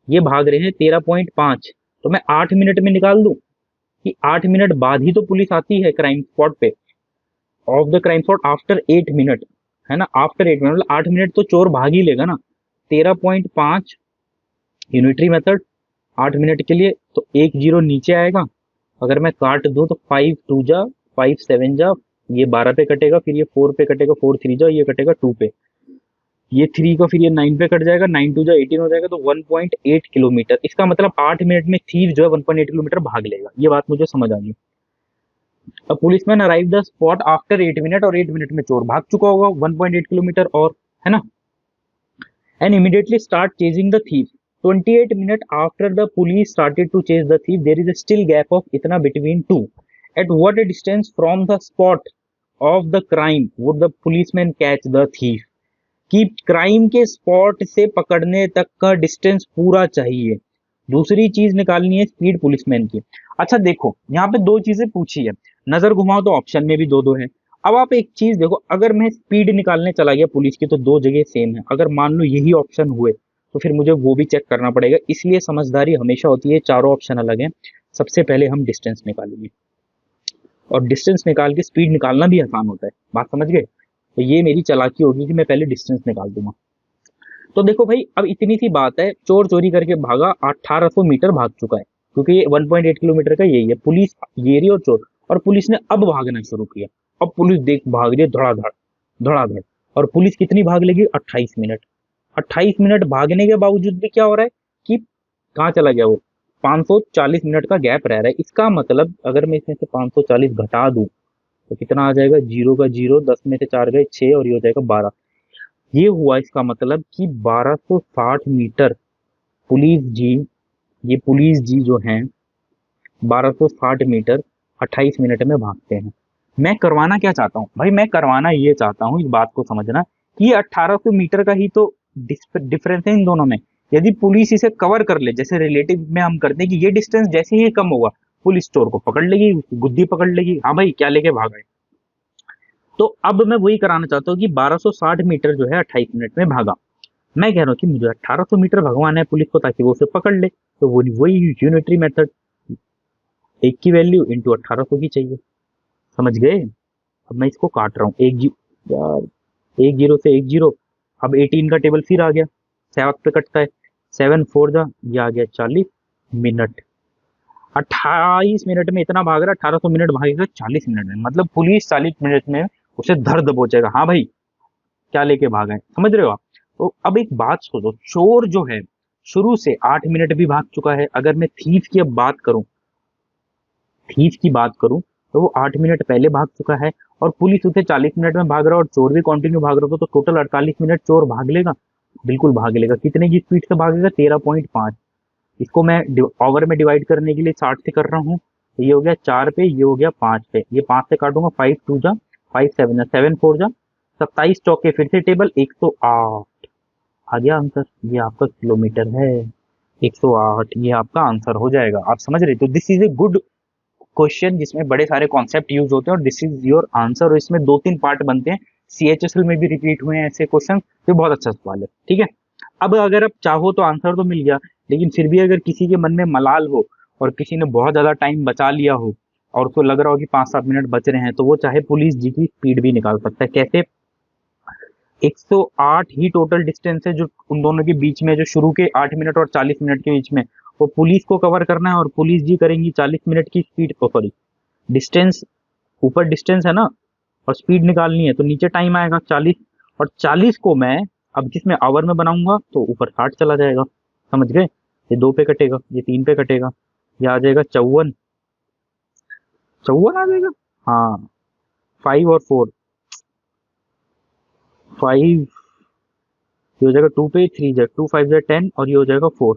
ये भाग रहे हैं 13.5, तो मैं 8 मिनट में निकाल दूं कि 8 मिनट बाद ही तो पुलिस आती है क्राइम स्पॉट पे, of the crime spot after 8 minute, है ना, आफ्टर 8 मिनट मतलब 8 मिनट तो चोर भाग ही लेगा ना। 13.5 यूनिटरी मेथड 8 मिनट के लिए, तो एक जीरो नीचे आएगा, अगर मैं काट दूं तो 5 2 जा 5 7 जा, ये 12 पे कटेगा, फिर ये 4 पे कटेगा, 4 3 जा, ये कटेगा 2 पे, ये 3 का फिर ये 9 पे कट जाएगा, 9 2 जा 18 हो जाएगा, तो 1.8 किलोमीटर। इसका मतलब 8 मिनट में थीव जो है 1.8 किलोमीटर भाग लेगा, ये बात मुझे समझ आ गई। अब policeman arrive the spot after 8 minute, और 8 मिनट में चोर भाग चुका होगा 1.8 किलोमीटर, और है ना, and immediately start chasing the thief. 28 minute after the police started to chase the thief, there is a still gap of इतना between two, at what distance from the spot of the crime would the policeman catch the thief, कि crime के spot से पकड़ने तक का distance पूरा चाहिए। दूसरी चीज निकालनी है स्पीड पुलिसमैन की। अच्छा देखो, यहाँ पे दो चीजें पूछी है, नजर घुमाओ तो ऑप्शन में भी दो दो है। अब आप एक चीज देखो, अगर मैं स्पीड निकालने चला गया पुलिस की तो दो जगह सेम है, अगर मान लो यही ऑप्शन हुए तो फिर मुझे वो भी चेक करना पड़ेगा, इसलिए समझदारी हमेशा होती है, चारों ऑप्शन अलग हैं, सबसे पहले हम डिस्टेंस निकालेंगे, और डिस्टेंस निकाल के स्पीड निकालना भी आसान होता है, बात समझ गए। तो ये मेरी चालाकी होगी कि मैं पहले डिस्टेंस निकाल दूंगा। तो देखो भाई, अब इतनी सी बात है, चोर चोरी करके भागा, 1800 मीटर भाग चुका है, क्योंकि ये 1.8 किलोमीटर का यही है, पुलिस ये रही और चोर, और पुलिस ने अब भागना शुरू किया। अब पुलिस देख भाग रही है धड़ाधड़ धड़ाधड़, और पुलिस कितनी भाग लेगी, 28 मिनट। 28 मिनट भागने के बावजूद भी क्या हो रहा है कि कहाँ चला गया वो, 540 मिनट का गैप रह रहा है। इसका मतलब अगर मैं इसमें से 540 घटा दूं तो कितना आ जाएगा, जीरो का जीरो, 10 में से 4 गए 6, और ये हो जाएगा 12। ये हुआ इसका मतलब कि 1260 मीटर पुलिस जी, ये पुलिस जी जो हैं 1260 मीटर 28 मिनट में भागते हैं। मैं करवाना क्या चाहता हूँ भाई, मैं करवाना ये चाहता हूँ, इस बात को समझना कि ये 1800 मीटर का ही तो डिफरेंस है इन दोनों में। यदि पुलिस इसे कवर कर ले, जैसे रिलेटिव में हम करते हैं कि ये डिस्टेंस जैसे ही कम होगा पुलिस चोर को पकड़ लेगी, गुद्दी पकड़ लेगी, हाँ भाई क्या लेके भागा है। तो अब मैं वही कराना चाहता हूँ कि 1260 मीटर जो है 28 मिनट में भागा, मैं कह रहा हूँ कि मुझे 1800 मीटर भगवान है पुलिस को ताकि वो उसे पकड़ ले, तो वो वही यूनिटरी मेथड, एक की वैल्यू इंटू 1800 की चाहिए। समझ गए? अब मैं इसको काट रहा हूँ, यार, एक जीरो से एक जीरो। अब 18 का टेबल फिर आ गया, 7 पे कटता है, 7 4 जा, ये आ गया 40 मिनट। 28 मिनट में इतना भाग रहा, 1800 मिनट भागेगा 40 मिनट में, मतलब पुलिस 40 मिनट में उसे धर दबोचेगा। हाँ भाई, क्या लेके भागा है, समझ रहे हो आप? तो अब एक बात सोचो, चोर जो है शुरू से 8 मिनट भी भाग चुका है। अगर मैं थीफ की अब बात करूं, थीफ की बात करूं, तो वो 8 मिनट पहले भाग चुका है, और पुलिस उसे 40 मिनट में भाग रहा है, और चोर भी कंटिन्यू भाग रहा होगा, तो टोटल 48 मिनट चोर भाग लेगा। बिल्कुल भाग लेगा। कितने की स्पीड से भागेगा? 13.5। इसको मैं ओवर में डिवाइड करने के लिए 60 से कर रहा हूँ, तो ये हो गया 4 पे, ये हो गया 5 पे, ये 5 से काटूंगा, 5 2 जा, 5 7 जा, 7 4 जा, 27 चौके फिर से टेबल, 108 आ गया आंसर। ये आपका किलोमीटर है, 108, ये आपका आंसर हो जाएगा। आप समझ रहे? तो this is a good question जिसमें बड़े सारे कॉन्सेप्ट यूज होते हैं, और दिस इज योर आंसर। और इसमें 2-3 पार्ट बनते हैं, सीएचएसएल में भी रिपीट हुए हैं ऐसे क्वेश्चन। तो बहुत अच्छा सवाल है, ठीक है। अब अगर आप चाहो तो आंसर तो मिल गया, लेकिन फिर भी अगर किसी के मन में मलाल हो, और किसी ने बहुत ज्यादा टाइम बचा लिया हो, और उसको लग रहा हो कि 5-7 मिनट बच रहे हैं, तो वो चाहे पुलिस जी की स्पीड भी निकाल सकता है। कैसे? 108 ही टोटल डिस्टेंस है जो उन दोनों के बीच में, जो शुरू के 8 मिनट और 40 मिनट के बीच में, वो पुलिस को कवर करना है, और पुलिस जी करेंगी 40 मिनट की स्पीड, सॉरी डिस्टेंस, ऊपर डिस्टेंस है ना, और स्पीड निकालनी है, तो नीचे टाइम आएगा 40, और 40 को मैं अब जिसमें आवर में बनाऊंगा तो ऊपर 60 चला जाएगा। समझ गए? ये 2 पे कटेगा, ये 3 पे कटेगा, ये आ जाएगा 54, 54 आ जाएगा। हाँ, 5 और 4, 5, ये हो जाएगा 2 पे, 3 जा 2 5 जा 10, और ये हो जाएगा 4।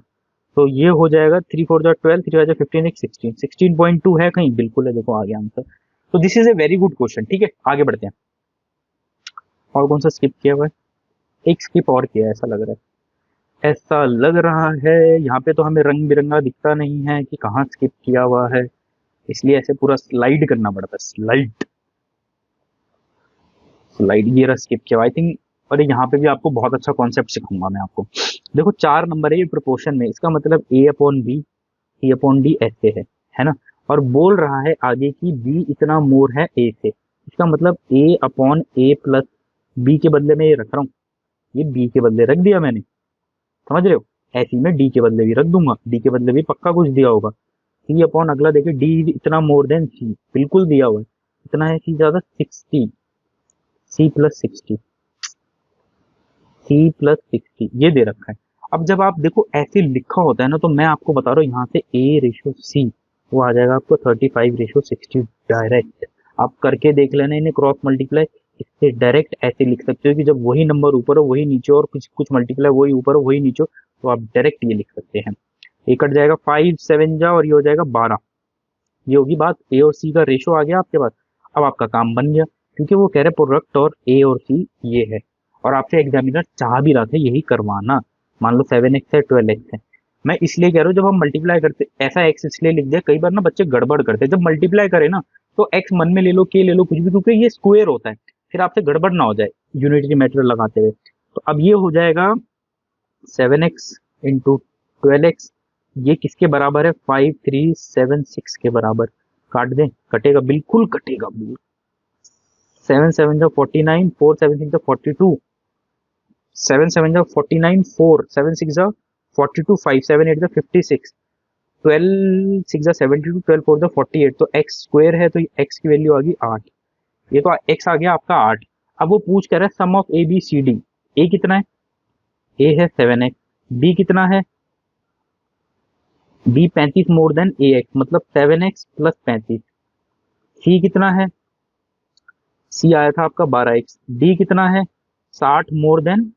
तो ये हो जाएगा 3 4 जा 12, 3 5 जा 15, 16, 16.2 है कहीं, बिल्कुल है, देखो आ गया आंसर। तो this is a very good question, ठीक है। आगे बढ़ते हैं। और कौन सा स्किप किया हुआ है? एक स्किप और किया है, ऐसा लग रहा है। यहाँ पे तो हमें रंग बिरंगा दिखता नहीं है कि कहाँ स्किप किया हुआ है, इसलिए ऐसे पूरा स्लाइड करना पड़ता है, स्लाइड, स्लाइड। ये रहा स्किप किया, आई थिंक। और यहाँ पे भी आपको बहुत अच्छा कॉन्सेप्ट सिखाऊंगा मैं आपको। देखो 4 नंबर है ये प्रोपोर्शन में, इसका मतलब ए अपॉन बी, सी अपॉन डी ऐसे है ना। और बोल रहा है आगे की बी इतना मोर है ए से, इसका मतलब ए अपॉन ए प्लस बी के बदले में ये रख रहा हूँ, ये बी के बदले रख दिया मैंने। समझ रहे हो? ऐसी में डी के बदले भी रख दूंगा, डी के बदले भी पक्का कुछ दिया होगा। सी अपॉन अगला देखिए, डी इतना मोर देन सी, बिल्कुल दिया हुआ है। इतना है सी ज्यादा, 60, सी प्लस 60, सी प्लस 60 ये दे रखा है। अब जब आप देखो ऐसे लिखा होता है ना, तो मैं आपको बता रहा हूँ यहाँ से ए रेशो सी, वो आ जाएगा आपको 35:60 डायरेक्ट। आप करके देख लेना इन्हें क्रॉस मल्टीप्लाई, इससे डायरेक्ट ऐसे लिख सकते हो कि जब वही नंबर ऊपर हो वही नीचे हो, और कुछ कुछ मल्टीप्लाई वही ऊपर हो वही नीचे हो, तो आप डायरेक्ट ये लिख सकते हैं। ये कट जाएगा 5 7 जा, और ये हो जाएगा 12। ये होगी बात, ए और सी का रेशो आ गया आपके पास। अब आपका काम बन गया, क्योंकि वो कह रहे प्रोडक्ट और ए और सी ये है, और आपसे एग्जामिनर चाह भी रहा था यही करवाना। मान लो 7x है, 12x है। मैं इसलिए कह रहा हूँ, जब हम मल्टीप्लाई करते ऐसा एक्स इसलिए लिख दिया, कई बार ना बच्चे गड़बड़ करते हैं, जब मल्टीप्लाई करे ना तो एक्स मन में ले लो, के ले लो, कुछ भी, क्योंकि ये स्क्वायर होता है, फिर आपसे गड़बड़ ना हो जाए यूनिटरी मेथड लगाते हुए। तो अब ये हो जाएगा 7x इंटू 12x, ये किसके बराबर है? 5376 के बराबर। काट दें, कटेगा, बिल्कुल कटेगा, बिल्कुल। 7 7 जा 49, 4 7 6 जा 42, 7 7 जा 49, 4 7 6 जा 42, 5 7 8 जा 56, 12 6 जा 72, 12 4 जा 48। तो एक्स स्क्वायर है, तो एक्स की वैल्यू आ गई 8। ये तो एक्स आ गया आपका 8। अब वो पूछ कर रहा है sum of a b c d. A कितना है? ए है 7x, बी कितना है? B 35 more than a x, मतलब 7x प्लस 35। सी कितना है? सी आया था आपका 12x। डी कितना है? 60 मोर देन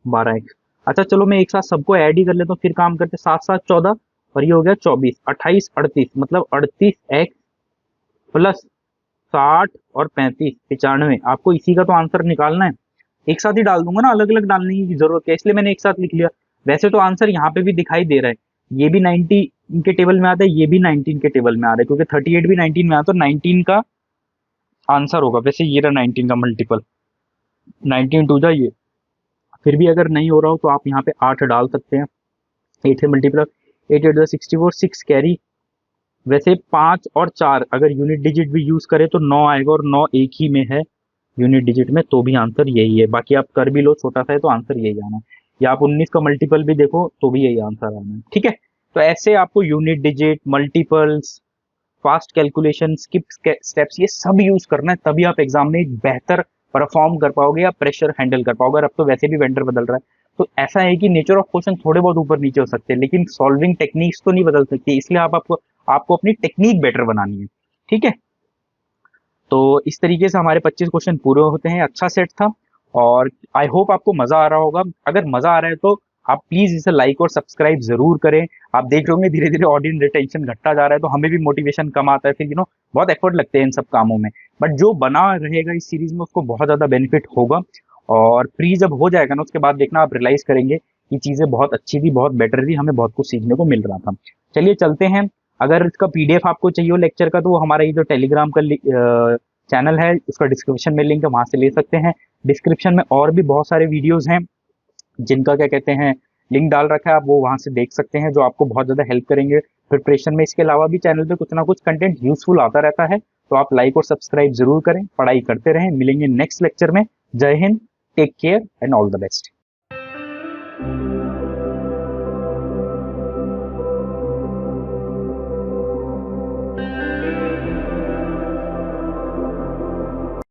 12x। अच्छा चलो मैं एक साथ सबको ऐड ही कर लेता हूँ, फिर काम करते। 7 7 14, और ये हो गया 24, 28 38, मतलब 38x प्लस 60 और 35 95। आपको इसी का तो आंसर निकालना है। एक साथ ही डाल दूंगा ना, अलग अलग डालने की जरूरत है, इसलिए मैंने एक साथ लिख लिया। वैसे तो आंसर यहाँ पे भी दिखाई दे रहा है, ये भी 90 के टेबल में आता है, ये भी 19 के टेबल में आ रहा है, क्योंकि 38 भी 19 में आता है, तो 19 का आंसर होगा। वैसे ये रहा 19 का मल्टीपल, 19 टू जा ये फिर भी अगर नहीं हो रहा हो तो आप यहाँ पे 8 डाल सकते हैं। 8 से मल्टीप्लाई, 8 8 64, 6 कैरी। वैसे 5 और 4 अगर यूनिट डिजिट भी यूज करें तो 9 आएगा, और 9 एक ही में है यूनिट डिजिट में, तो भी आंसर यही है। बाकी आप कर भी लो छोटा सा है तो आंसर यही आना है, या आप 19 का मल्टीपल भी देखो तो भी यही आंसर आना है। ठीक है, तो ऐसे आपको unit digit, multiples, fast calculation, skip steps, ये सब यूज करना है, तभी आप एग्जाम में एक बेहतर परफॉर्म कर पाओगे या प्रेशर हैंडल कर पाओगे। और अब तो वैसे भी वेंडर बदल रहा है, तो ऐसा है कि नेचर ऑफ क्वेश्चन थोड़े बहुत ऊपर नीचे हो सकते हैं, लेकिन सॉल्विंग टेक्निक्स तो नहीं बदल सकती, इसलिए आपको आपको अपनी टेक्निक बेटर बनानी है। ठीक है, तो इस तरीके से हमारे 25 क्वेश्चन पूरे होते हैं। अच्छा सेट था, और आई होप आपको मजा आ रहा होगा। अगर मजा आ रहा है तो आप प्लीज इसे लाइक और सब्सक्राइब जरूर करें। आप देख रहे होंगे धीरे धीरे ऑडियंस रिटेंशन घटता जा रहा है, तो हमें भी मोटिवेशन कम आता है, फिर बहुत एफर्ट लगते हैं इन सब कामों में। बट जो बना रहेगा इस सीरीज में उसको बहुत ज्यादा बेनिफिट होगा, और फ्री जब हो जाएगा ना उसके बाद देखना आप रियलाइज करेंगे कि चीजें बहुत अच्छी थी, बहुत बेटर थी, हमें बहुत कुछ सीखने को मिल रहा था। चलिए चलते हैं। अगर इसका पीडीएफ आपको चाहिए हो लेक्चर का, तो वो हमारा ये जो टेलीग्राम का चैनल है उसका डिस्क्रिप्शन में लिंक है, वहां से ले सकते हैं। डिस्क्रिप्शन में और भी बहुत सारे वीडियोस हैं जिनका क्या कहते हैं लिंक डाल रखा है, आप वो वहां से देख सकते हैं, जो आपको बहुत ज्यादा हेल्प करेंगे प्रिपरेशन में। इसके अलावा भी चैनल पे कुछ ना कुछ कंटेंट यूजफुल आता रहता है, तो आप लाइक और सब्सक्राइब जरूर करें, पढ़ाई करते रहें। मिलेंगे नेक्स्ट लेक्चर में। जय हिंद, take care and all the best.